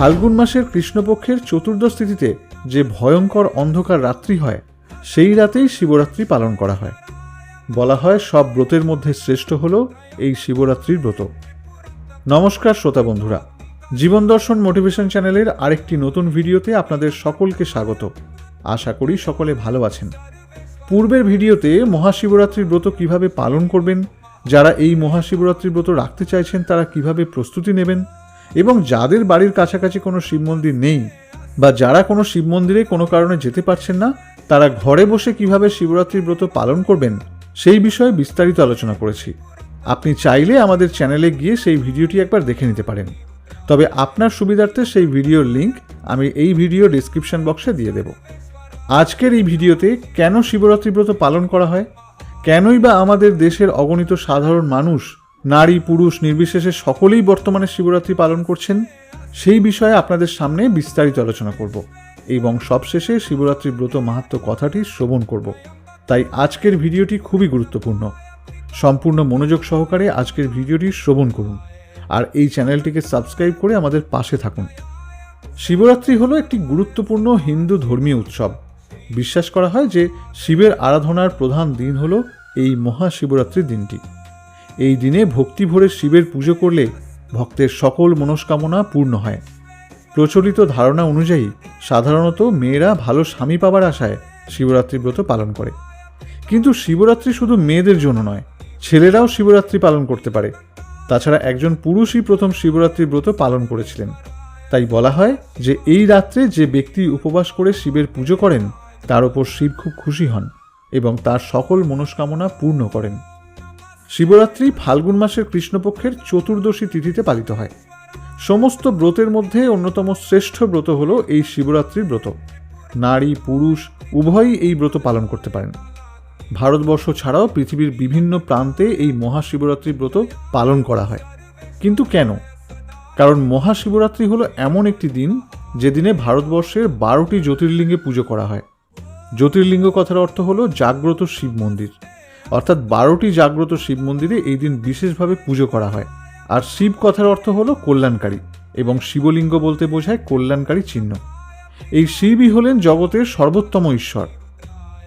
ফাল্গুন মাসের কৃষ্ণপক্ষের চতুর্দশ তিথিতে যে ভয়ঙ্কর অন্ধকার রাত্রি হয় সেই রাতেই শিবরাত্রি পালন করা হয়। বলা হয় সব ব্রতের মধ্যে শ্রেষ্ঠ হল এই শিবরাত্রির ব্রত। নমস্কার শ্রোতা বন্ধুরা, জীবন দর্শন মোটিভেশন চ্যানেলের আরেকটি নতুন ভিডিওতে আপনাদের সকলকে স্বাগত। আশা করি সকলে ভালো আছেন। পূর্বের ভিডিওতে মহাশিবরাত্রির ব্রত কিভাবে পালন করবেন, যারা এই মহাশিবরাত্রির ব্রত রাখতে চাইছেন তারা কিভাবে প্রস্তুতি নেবেন, এবং যাদের বাড়ির কাছাকাছি কোনো শিব মন্দির নেই বা যারা কোনো শিব মন্দিরে কোনো কারণে যেতে পারছেন না, তারা ঘরে বসে কিভাবে শিবরাত্রির ব্রত পালন করবেন সেই বিষয়ে বিস্তারিত আলোচনা করেছি। আপনি চাইলে আমাদের চ্যানেলে গিয়ে সেই ভিডিওটি একবার দেখে নিতে পারেন। তবে আপনার সুবিধার্থে সেই ভিডিওর লিঙ্ক আমি এই ভিডিও ডেসক্রিপশন বক্সে দিয়ে দেব। আজকের এই ভিডিওতে কেন শিবরাত্রি ব্রত পালন করা হয়, কেনই বা আমাদের দেশের অগণিত সাধারণ মানুষ, নারী পুরুষ নির্বিশেষে সকলেই বর্তমানে শিবরাত্রি পালন করছেন, সেই বিষয়ে আপনাদের সামনে বিস্তারিত আলোচনা করব এবং সবশেষে শিবরাত্রির ব্রত মাহাত্ম্য কথাটি শ্রবণ করব। তাই আজকের ভিডিওটি খুবই গুরুত্বপূর্ণ। সম্পূর্ণ মনোযোগ সহকারে আজকের ভিডিওটি শ্রবণ করুন আর এই চ্যানেলটিকে সাবস্ক্রাইব করে আমাদের পাশে থাকুন। শিবরাত্রি হলো একটি গুরুত্বপূর্ণ হিন্দু ধর্মীয় উৎসব। বিশ্বাস করা হয় যে শিবের আরাধনার প্রধান দিন হলো এই মহাশিবরাত্রির দিনটি। এই দিনে ভক্তি ভরে শিবের পুজো করলে ভক্তের সকল মনস্কামনা পূর্ণ হয়। প্রচলিত ধারণা অনুযায়ী সাধারণত মেয়েরা ভালো স্বামী পাবার আশায় শিবরাত্রি ব্রত পালন করে, কিন্তু শিবরাত্রি শুধু মেয়েদের জন্য নয়, ছেলেরাও শিবরাত্রি পালন করতে পারে। তাছাড়া একজন পুরুষই প্রথম শিবরাত্রি ব্রত পালন করেছিলেন। তাই বলা হয় যে এই রাত্রে যে ব্যক্তি উপবাস করে শিবের পুজো করেন তার উপর শিব খুব খুশি হন এবং তার সকল মনস্কামনা পূর্ণ করেন। শিবরাত্রি ফাল্গুন মাসের কৃষ্ণপক্ষের চতুর্দশী তিথিতে পালিত হয়। সমস্ত ব্রতের মধ্যে অন্যতম শ্রেষ্ঠ ব্রত হল এই শিবরাত্রির ব্রত। নারী পুরুষ উভয়ই এই ব্রত পালন করতে পারেন। ভারতবর্ষ ছাড়াও পৃথিবীর বিভিন্ন প্রান্তে এই মহাশিবরাত্রি ব্রত পালন করা হয়। কিন্তু কেন? কারণ মহাশিবরাত্রি হলো এমন একটি দিন যেদিনে ভারতবর্ষের 12টি জ্যোতির্লিঙ্গে পুজো করা হয়। জ্যোতির্লিঙ্গ কথার অর্থ হলো জাগ্রত শিব মন্দির, অর্থাৎ 12টি জাগ্রত শিব মন্দিরে এই দিন বিশেষভাবে পুজো করা হয়। আর শিব কথার অর্থ হলো কল্যাণকারী, এবং শিবলিঙ্গ বলতে বোঝায় কল্যাণকারী চিহ্ন। এই শিবই হলেন জগতের সর্বোত্তম ঈশ্বর।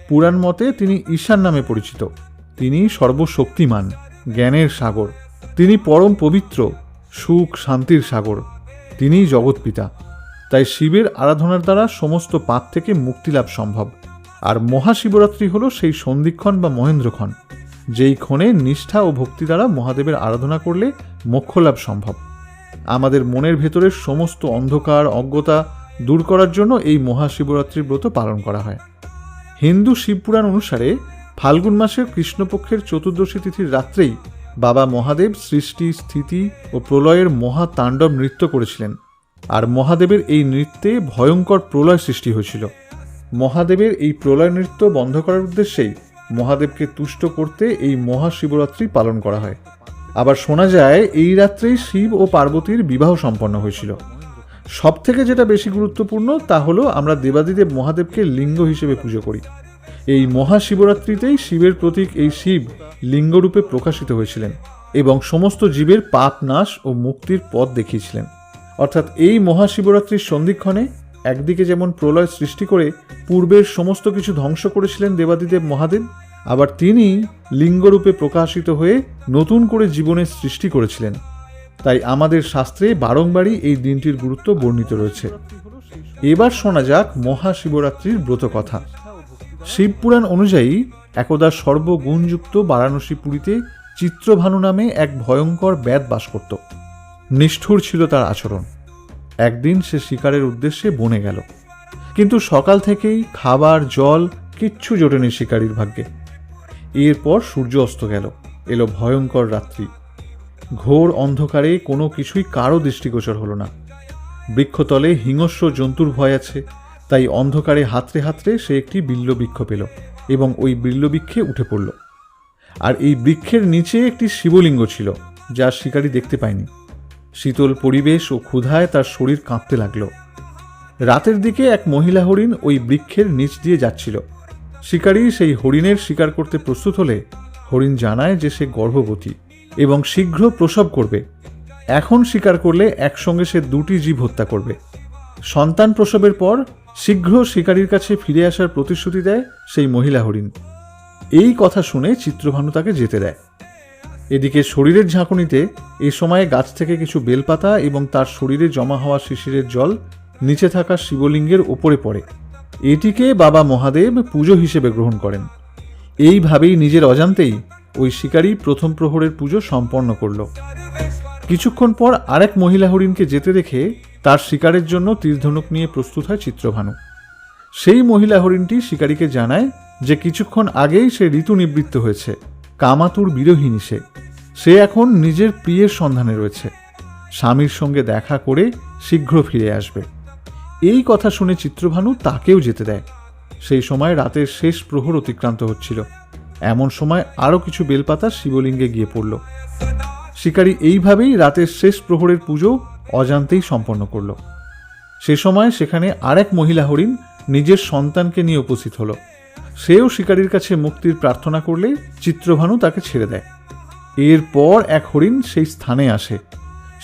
পুরাণ মতে তিনি ঈশান নামে পরিচিত। তিনি সর্বশক্তিমান, জ্ঞানের সাগর। তিনি পরম পবিত্র, সুখ শান্তির সাগর। তিনিই জগৎপিতা। তাই শিবের আরাধনার দ্বারা সমস্ত পাপ থেকে মুক্তি লাভ সম্ভব। আর মহাশিবরাত্রি হলো সেই সন্ধিক্ষণ বা মহেন্দ্রক্ষণ, যেই ক্ষণে নিষ্ঠা ও ভক্তি দ্বারা মহাদেবের আরাধনা করলে মোক্ষ লাভ সম্ভব। আমাদের মনের ভেতরের সমস্ত অন্ধকার অজ্ঞতা দূর করার জন্য এই মহাশিবরাত্রির ব্রত পালন করা হয়। হিন্দু শিবপুরাণ অনুসারে ফাল্গুন মাসের কৃষ্ণপক্ষের চতুর্দশী তিথির রাত্রেই বাবা মহাদেব সৃষ্টি স্থিতি ও প্রলয়ের মহাতাণ্ডব নৃত্য করেছিলেন। আর মহাদেবের এই নৃত্যে ভয়ঙ্কর প্রলয় সৃষ্টি হয়েছিল। মহাদেবের এই প্রলয় নৃত্য বন্ধ করার উদ্দেশ্যেই মহাদেবকে তুষ্ট করতে এই মহাশিবরাত্রি পালন করা হয়। আবার শোনা যায় এই রাত্রেই শিব ও পার্বতীর বিবাহ সম্পন্ন হয়েছিল। সব থেকে যেটা বেশি গুরুত্বপূর্ণ তা হলো আমরা দেবাদিদেব মহাদেবকে লিঙ্গ হিসেবে পুজো করি। এই মহাশিবরাত্রিতেই শিবের প্রতীক এই শিব লিঙ্গরূপে প্রকাশিত হয়েছিলেন এবং সমস্ত জীবের পাপ নাশ ও মুক্তির পথ দেখিয়েছিলেন। অর্থাৎ এই মহাশিবরাত্রির সন্ধিক্ষণে একদিকে যেমন প্রলয় সৃষ্টি করে পূর্বের সমস্ত কিছু ধ্বংস করেছিলেন দেবাদিদেব মহাদেব, আবার তিনি লিঙ্গরূপে প্রকাশিত হয়ে নতুন করে জীবনের সৃষ্টি করেছিলেন। তাই আমাদের শাস্ত্রে বারংবারই এই দিনটির গুরুত্ব বর্ণিত রয়েছে। এবার শোনা যাক মহাশিবরাত্রির ব্রত কথা। শিবপুরাণ অনুযায়ী একদা সর্বগুণযুক্ত বারাণসী পুরীতে চিত্রভানু নামে এক ভয়ঙ্কর ব্যাধ বাস করত। নিষ্ঠুর ছিল তার আচরণ। একদিন সে শিকারের উদ্দেশ্যে বনে গেল, কিন্তু সকাল থেকেই খাবার জল কিচ্ছু জোটেনি শিকারীর ভাগ্যে। এরপর সূর্য অস্ত গেল, এলো ভয়ঙ্কর রাত্রি। ঘোর অন্ধকারে কোনো কিছুই কারো দৃষ্টিগোচর হলো না। বৃক্ষতলে হিংস্র জন্তুর ভয় আছে, তাই অন্ধকারে হাতড়ে হাতড়ে সে একটি বিল্লবৃক্ষ পেল এবং ওই বিল্লবৃক্ষে উঠে পড়ল। আর এই বৃক্ষের নিচে একটি শিবলিঙ্গ ছিল, যা শিকারী দেখতে পায়নি। শীতল পরিবেশ ও ক্ষুধায় তার শরীর কাঁপতে লাগল। রাতের দিকে এক মহিলা হরিণ ওই বৃক্ষের নিচ দিয়ে যাচ্ছিল। শিকারী সেই হরিণের শিকার করতে প্রস্তুত হলে হরিণ জানায় যে সে গর্ভবতী এবং শীঘ্র প্রসব করবে। এখন শিকার করলে একসঙ্গে সে 2টি জীব হত্যা করবে। সন্তান প্রসবের পর শীঘ্র শিকারীর কাছে ফিরে আসার প্রতিশ্রুতি দেয় সেই মহিলা হরিণ। এই কথা শুনে চিত্রভানু তাকে যেতে দেয়। এদিকে শরীরের ঝাঁকুনিতে এ সময়ে গাছ থেকে কিছু বেলপাতা এবং তার শরীরে জমা হওয়া শিশিরের জল নিচে থাকা শিবলিঙ্গের ওপরে পড়ে। এটিকে বাবা মহাদেব পুজো হিসেবে গ্রহণ করেন। এইভাবেই নিজের অজান্তেই ওই শিকারী প্রথম প্রহরের পুজো সম্পন্ন করল। কিছুক্ষণ পর আরেক মহিলা হরিণকে যেতে দেখে তার শিকারের জন্য তীরধনুক নিয়ে প্রস্তুত হয় চিত্রভানু। সেই মহিলা হরিণটি শিকারীকে জানায় যে কিছুক্ষণ আগেই সে ঋতু নিবৃত্ত হয়েছে, কামাতুর বিরোহিনী। সে এখন নিজের প্রিয়ের সন্ধানে রয়েছে, স্বামীর সঙ্গে দেখা করে শীঘ্র ফিরে আসবে। এই কথা শুনে চিত্রভানু তাকেও যেতে দেয়। সেই সময় রাতের শেষ প্রহর অতিক্রান্ত হচ্ছিল। এমন সময় আরও কিছু বেলপাতা শিবলিঙ্গে গিয়ে পড়ল। শিকারী এইভাবেই রাতের শেষ প্রহরের পুজো অজান্তেই সম্পন্ন করল। সে সময় সেখানে আরেক মহিলা হরিণ নিজের সন্তানকে নিয়ে উপস্থিত হলো। সেও শিকারীর কাছে মুক্তির প্রার্থনা করলে চিত্রভানু তাকে ছেড়ে দেয়। এরপর এক হরিণ সেই স্থানে আসে।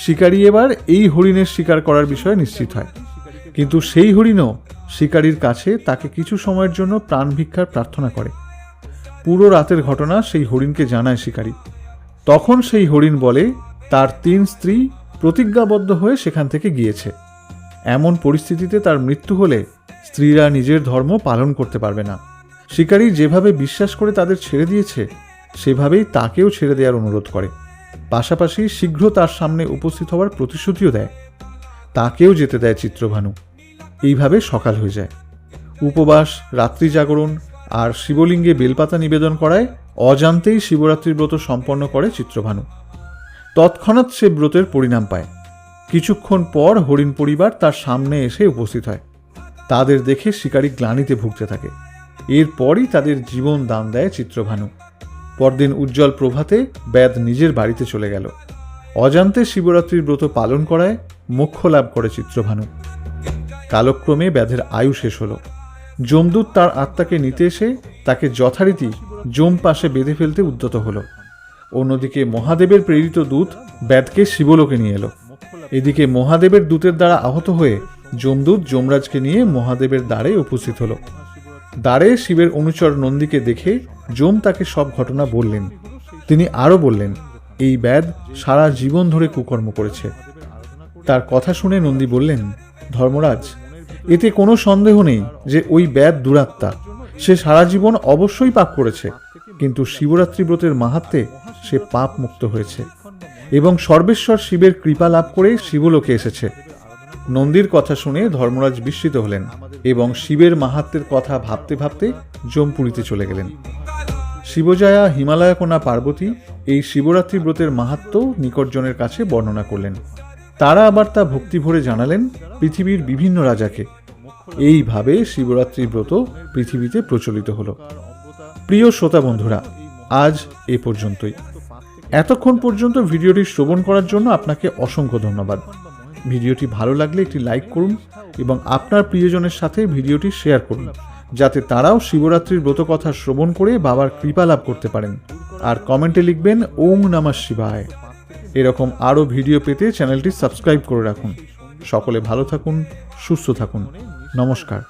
শিকারী এবার এই হরিণের শিকার করার বিষয়ে নিশ্চিত হয়, কিন্তু সেই হরিণও শিকারীর কাছে তাকে কিছু সময়ের জন্য প্রাণ ভিক্ষার প্রার্থনা করে। পুরো রাতের ঘটনা সেই হরিণকে জানায় শিকারী। তখন সেই হরিণ বলে তার 3 স্ত্রী প্রতিজ্ঞাবদ্ধ হয়ে সেখান থেকে গিয়েছে। এমন পরিস্থিতিতে তার মৃত্যু হলে স্ত্রীরা নিজের ধর্ম পালন করতে পারবে না। শিকারী যেভাবে বিশ্বাস করে তাদের ছেড়ে দিয়েছে, সেভাবেই তাকেও ছেড়ে দেওয়ার অনুরোধ করে। পাশাপাশি শীঘ্র তার সামনে উপস্থিত হওয়ার প্রতিশ্রুতিও দেয়। তাকেও যেতে দেয় চিত্রভানু। এইভাবে সকাল হয়ে যায়। উপবাস, রাত্রি জাগরণ আর শিবলিঙ্গে বেলপাতা নিবেদন করায় অজান্তেই শিবরাত্রির ব্রত সম্পন্ন করে চিত্রভানু। তৎক্ষণাৎ সে ব্রতের পরিণাম পায়। কিছুক্ষণ পর হরিণ পরিবার তার সামনে এসে উপস্থিত হয়। তাদের দেখে শিকারী গ্লানিতে ভুগতে থাকে। এরপরই তাদের জীবন দান দেয় চিত্রভানু। পরদিন উজ্জ্বল প্রভাতে ব্যাদ নিজের বাড়িতে চলে গেল। অজান্তে শিবরাত্রির ব্রত পালন করায় মোক্ষ লাভ করে চিত্রভানু। কালক্রমে ব্যাধের আয়ু শেষ হল। যমদূত তার আত্মাকে নিতে এসে তাকে যথারীতি যম পাশে বেঁধে ফেলতে উদ্যত হল। অন্যদিকে মহাদেবের প্রেরিত দূত ব্যাধকে শিবলোকে নিয়ে এলো। এদিকে মহাদেবের দূতের দ্বারা আহত হয়ে যমদূত যমরাজকে নিয়ে মহাদেবের দ্বারে উপস্থিত হল। দ্বারে শিবের অনুচর নন্দীকে দেখে যম তাকে সব ঘটনা বললেন। তিনি আরও বললেন, এই ব্যাধ সারা জীবন ধরে কুকর্ম করেছে। তার কথা শুনে নন্দী বললেন, ধর্মরাজ, এতে কোনো সন্দেহ নেই যে ওই ব্যাধ দুরাত্মা। সে সারা জীবন অবশ্যই পাপ করেছে, কিন্তু শিবরাত্রি ব্রতের মাহাত্ম্যে সে পাপ মুক্ত হয়েছে এবং সর্বেশ্বর শিবের কৃপা লাভ করে শিবলোকে এসেছে। নন্দীর কথা শুনে ধর্মরাজ বিস্মিত হলেন এবং শিবের মাহাত্ম্যের কথা ভাবতে ভাবতে যমপুরীতে চলে গেলেন। শিবজয়া হিমালয়কোনা পার্বতী এই শিবরাত্রি ব্রতের মাহাত্ম্য নিকটজনের কাছে বর্ণনা করলেন। তারা আবার তা ভক্তি ভরে জানালেন পৃথিবীর বিভিন্ন রাজাকে। এইভাবে শিবরাত্রি ব্রত পৃথিবীতে প্রচলিত হল। প্রিয় শ্রোতা বন্ধুরা, আজ এ পর্যন্তই। এতক্ষণ পর্যন্ত ভিডিওটি শ্রবণ করার জন্য আপনাকে অসংখ্য ধন্যবাদ। ভিডিওটি ভালো লাগলে একটি লাইক করুন এবং আপনার প্রিয়জনের সাথে ভিডিওটি শেয়ার করুন, যাতে তারাও শিবরাত্রির ব্রত কথা শ্রবণ করে বাবার কৃপা লাভ করতে পারেন। আর কমেন্টে লিখবেন ওম নমঃ শিবায়। এরকম আরও ভিডিও পেতে চ্যানেলটি সাবস্ক্রাইব করে রাখুন। সকলে ভালো থাকুন, সুস্থ থাকুন। নমস্কার।